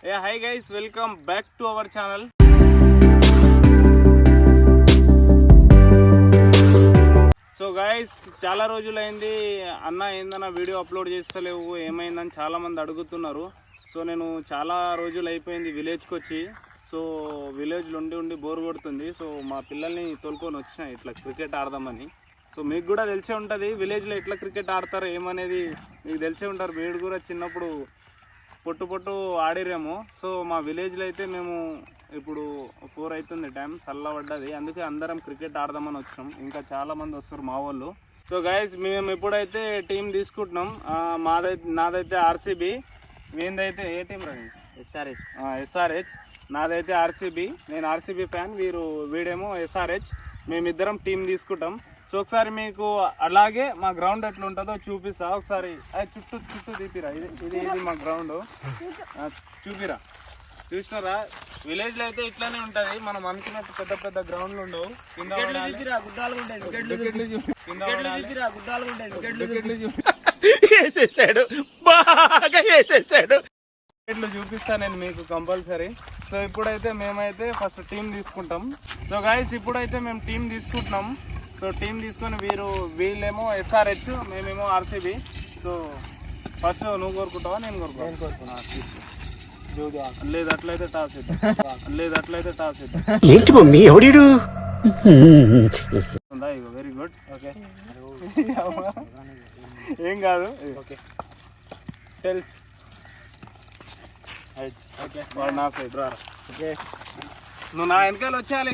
Hi guys, welcome back to our channel. So guys చాలా రోజులైంది అన్న ఏందన్నా వీడియో అప్లోడ్ చేస్తలేవు ఏమైందని చాలామంది అడుగుతున్నారు. సో నేను చాలా రోజులు అయిపోయింది విలేజ్కి వచ్చి. సో విలేజ్లో ఉండి బోర్ కొడుతుంది. సో మా పిల్లల్ని తోలుకొని వచ్చిన ఇట్లా క్రికెట్ ఆడదామని. సో మీకు కూడా తెలిసే ఉంటుంది విలేజ్లో ఎట్లా క్రికెట్ ఆడతారు ఏమనేది మీకు తెలిసే ఉంటారు. మీరు కూడా చిన్నప్పుడు పొట్టు ఆడిరేమో. సో మా విలేజ్లో అయితే మేము ఇప్పుడు 4 అవుతుంది టైం, చల్లబడ్డది, అందుకే అందరం క్రికెట్ ఆడదామని వచ్చినాం. ఇంకా చాలామంది వస్తారు మా వాళ్ళు. సో గైస్ మేము ఇప్పుడైతే టీం తీసుకుంటున్నాం. నాదైతే ఆర్సీబీ, వీందైతే ఏ టీం రా? ఎస్ఆర్హెచ్. నాదైతే ఆర్సీబీ, నేను ఆర్సీబీ ఫ్యాన్, వీడేమో ఎస్ఆర్హెచ్. మేమిద్దరం టీం తీసుకుంటాం. సో ఒకసారి మీకు అలాగే మా గ్రౌండ్ ఎట్లా ఉంటుందో చూపిస్తా. ఒకసారి చుట్టూ తీపిరా. ఇది మా గ్రౌండ్ చూపిరా. చూసినారా, విలేజ్లో అయితే ఇట్లానే ఉంటుంది. మనం అనుకున్నట్టు పెద్ద గ్రౌండ్లు ఉండవు. ఇట్లా చూపిస్తా నేను మీకు కంపల్సరీ. సో ఇప్పుడైతే మేమైతే ఫస్ట్ టీం తీసుకుంటాం. సో గైస్ ఇప్పుడైతే మేము టీం తీసుకుంటున్నాం. సో టీం తీసుకొని వీళ్ళేమో ఎస్ఆర్హెచ్, మేమేమో ఆర్సీబీ. సో ఫస్ట్ నువ్వు కోరుకుంటావా నేను కోరుకున్నా? లేదు అట్లయితే టాస్ ఇద్దాం. ఏంటి మమ్మీ ఎవడు? Very good. ఓకే ఏం కాదు. ఓకే టెల్స్ వాడు నా సైడ్ రా. ఓకే నువ్వు నా వెనకాల వచ్చేయాలి.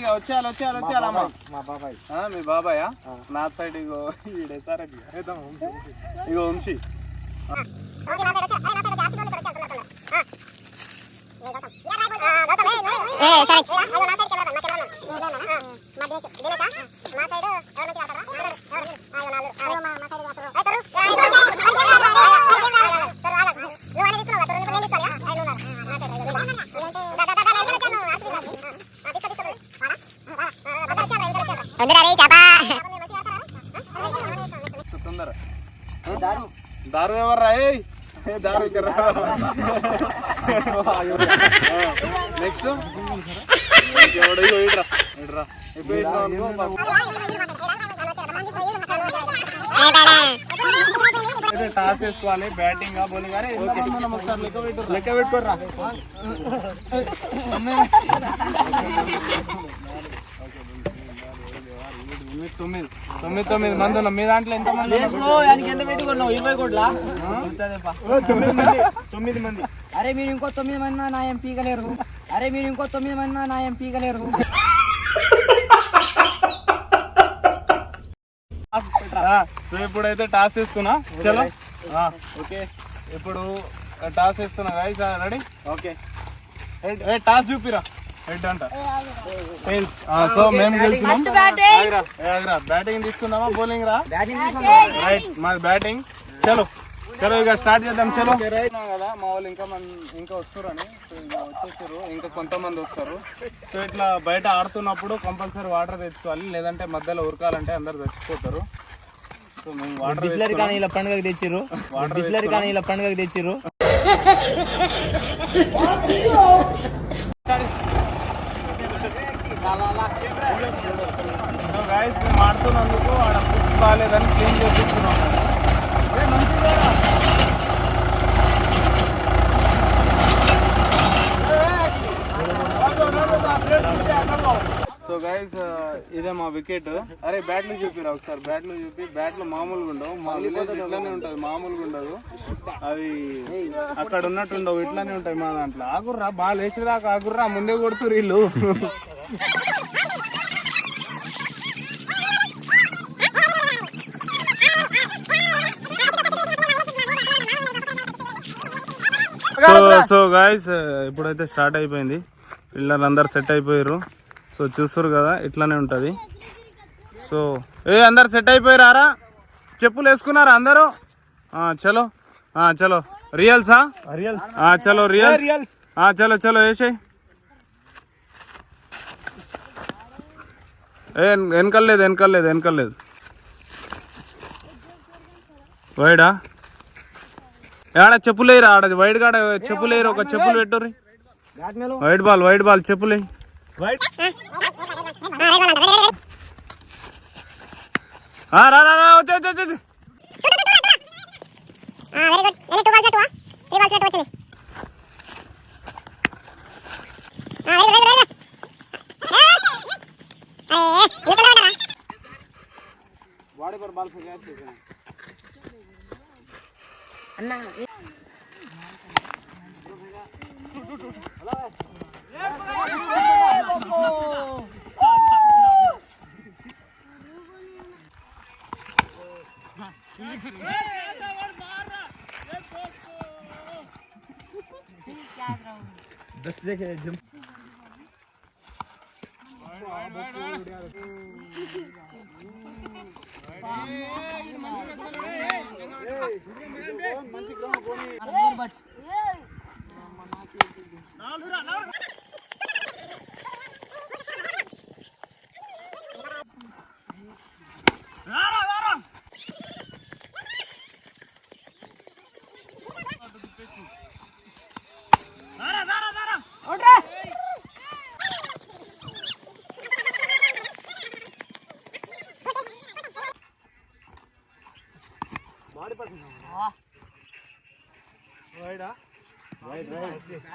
అమ్మా మా బాబాయ్. మీ బాబాయా? నా సైడ్ ఇగో ఈడే సరే ఇగో వంశీ. దారు ఎవర్రా? దారు ఇక్కడ. నెక్స్ట్ టాస్ వేసుకోవాలి. బ్యాటింగ్ బౌలింగ్ అని లెక్క పెట్టుకోర్రా. 9 మంది ఉన్నాం. మీ దాంట్లో ఎంత మంది? 9 మంది. అరే మీరు ఇంకో 9 మంది నా ఏం పీకలేరు. సో ఇప్పుడైతే టాస్ ఇస్తున్నా. చలో ఓకే ఇప్పుడు టాస్ ఇస్తున్నా గైస్. రెడీ? ఓకే టాస్ చూపిరా. హెడ్ అంట. సో మేము గెలిచినాం. బ్యాటింగ్ తీసుకుందామా బౌలింగ్ రా? రైట్ మాది బ్యాటింగ్. చలో ఇక స్టార్ట్ చేద్దాం. చలో కదా మా వాళ్ళు ఇంకా వస్తారు అని వచ్చేసారు. ఇంకా కొంతమంది వస్తారు. సో ఇట్లా బయట ఆడుతున్నప్పుడు కంపల్సరీ వాటర్ తెచ్చుకోవాలి, లేదంటే మధ్యలో ఉరకాలంటే అందరు చచ్చిపోతారు. సో మేము వాటర్ కానీ ఇలా పండుగ తెచ్చిర్రు. గైస్ మేము ఆడుతున్నందుకు ఆడ ఫుడ్ బాగాలేదని క్లీన్ చేపిస్తున్నాం. సో గైస్ ఇదే మా వికెట్. అరే బ్యాట్లు చూపిరా ఒకసారి. బ్యాట్లు మామూలుగా ఉండవు. మా విలేజ్ ఇట్లానే ఉంటుంది, మామూలుగా ఉండదు. అవి అక్కడ ఉన్నట్టు ఉండవు, ఇట్లానే ఉంటాయి మా దాంట్లో. ఆగుర్రా, బాగా లేచేదాకా ఆగుర్రా, ముందే కొడుతురు వీళ్ళు. సో గైస్ ఇప్పుడైతే స్టార్ట్ అయిపోయింది. పిల్లలు అందరు సెట్ అయిపోయారు. సో చూస్తారు కదా ఇట్లానే ఉంటుంది. సో అందరు సెట్ అయిపోయారా? చెప్పులు వేసుకున్నారా అందరూ? చలో రియల్సా? చలో రియల్స్. చలో వేసాయి. వెనకలేదు. వైడా? ఆడ చెప్పులేరు, ఆడ వైడ్ కాడ చెప్పులేరు. ఒక చెప్పులు పెట్టుర్రి. బ్యాట్ మేలో వైట్ బాల్ చెప్పులే రా వచ్చే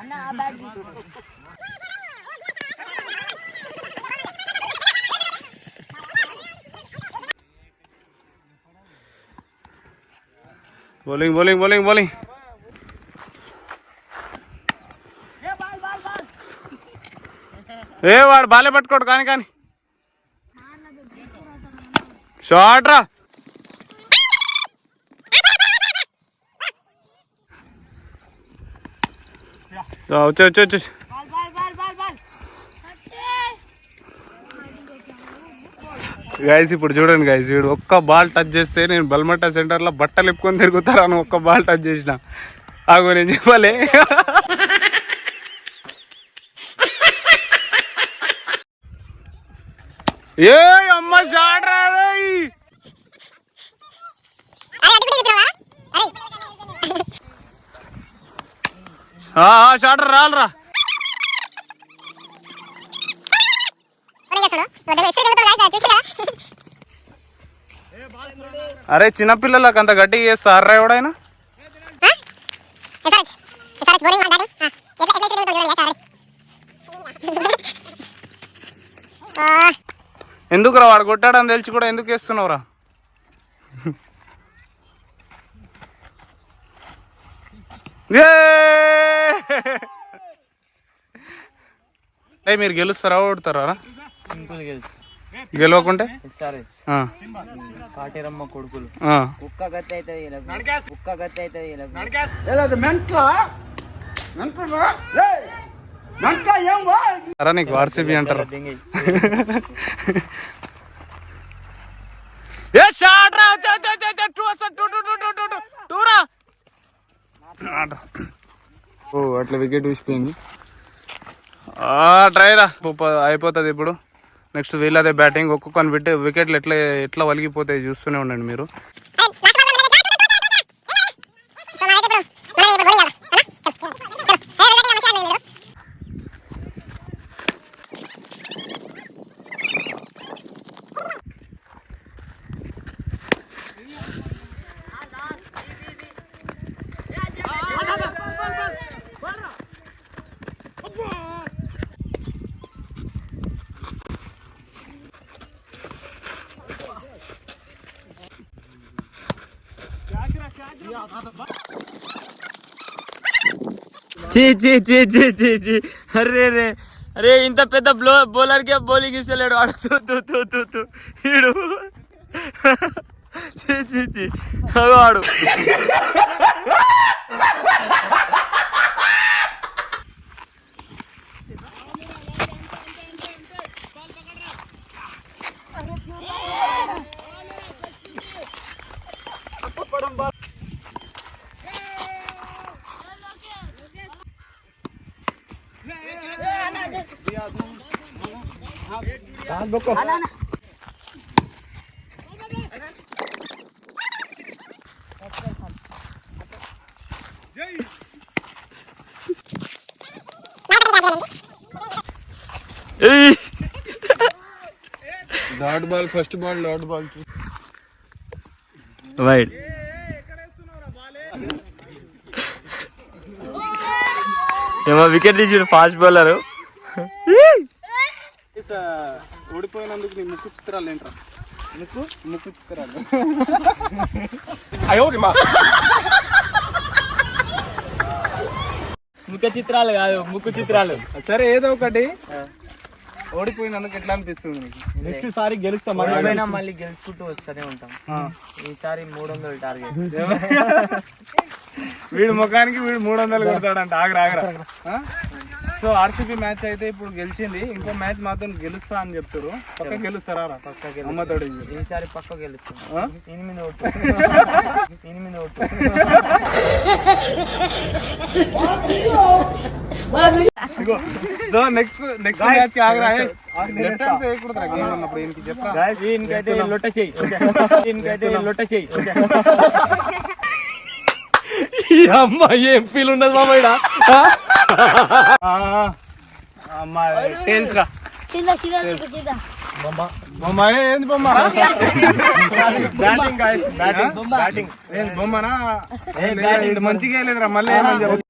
అన్నా బౌలింగ్ ఏ వాడు బాలే పట్టుకోడు కానీ షార్ట్ రా వచ్చి గైస్ ఇప్పుడు చూడండి గైస్ వీడు ఒక్క బాల్ టచ్ చేస్తే నేను బల్మట్ట సెంటర్లో బట్టలు ఎప్పుకొని తిరుగుతారా అని ఒక్క బాల్ టచ్ చేసిన ఆగో నేను చెప్పలే ఏ అమ్మ షాట్ రా షాట్ రాలరా అరే చిన్నపిల్లలకు అంత గట్టిగా చేస్తారా ఎవడైనా ఎందుకురా వాడు కొట్టాడని తెలిసి కూడా ఎందుకు వేస్తున్నావురా మీరు గెలుస్తారా ఓడతారా గెలవకుంటే కాటేరమ్మ కొడుకులు కుక్క గత్తి అవుతుంది అరా నీకు ఆర్సీబీ అంటారు అట్లా వికెట్ తీసిపోయింది ట్రై రా అయిపోతుంది ఇప్పుడు నెక్స్ట్ వీళ్ళదే బ్యాటింగ్ ఒక్కొక్కని వికెట్లు ఎట్లా వలిగిపోతాయి చూస్తూనే ఉండండి మీరు అరే రే అరే ఇంత పెద్ద బౌలర్ కే బౌలింగ్ ఇస్తలేడు వీడు వాడు dot ball first ball dot ball wide ఏమో వికెట్ తీసి ఫాస్ట్ బౌలర్. ఓడిపోయినందుకు నీ ముక్కు చిత్రాలు ఏంట్రా? ముక్కు చిత్రాలు ముఖ చిత్రాలు కాదు, ముక్కు చిత్రాలు. సరే ఏదో ఒకటి. ఓడిపోయినందుకు ఎట్లా అనిపిస్తుంది నీకు? నెక్స్ట్ సారి గెలుస్తాం, మళ్ళీ గెలుచుకుంటూ వస్తూనే ఉంటాం. ఈసారి 300 టార్గెట్. వీడు ముఖానికి వీడు 300 కొడతాడంట. ఆగరా. సో ఆర్సీబీ మ్యాచ్ అయితే ఇప్పుడు గెలిచింది. ఇంకో మ్యాచ్ మాత్రం గెలుస్తా అని చెప్తారు. పక్క గెలుస్తారా? పక్క అమ్మతోడు ఈసారి పక్క గెలుస్తాం. 8 ఓట్లు. సో నెక్స్ట్ మ్యాచ్ ఆగరా. ఈయనకైతే లొట్ట చెయ్యి. అమ్మ ఏం ఫీల్ ఉండదు మామ ఇక్కడ. బొమ్మ ఏంది బొమ్మ? బ్యాటింగ్ బొమ్మనా? మంచిగా లేదురా మళ్ళీ ఏమని చెప్పు.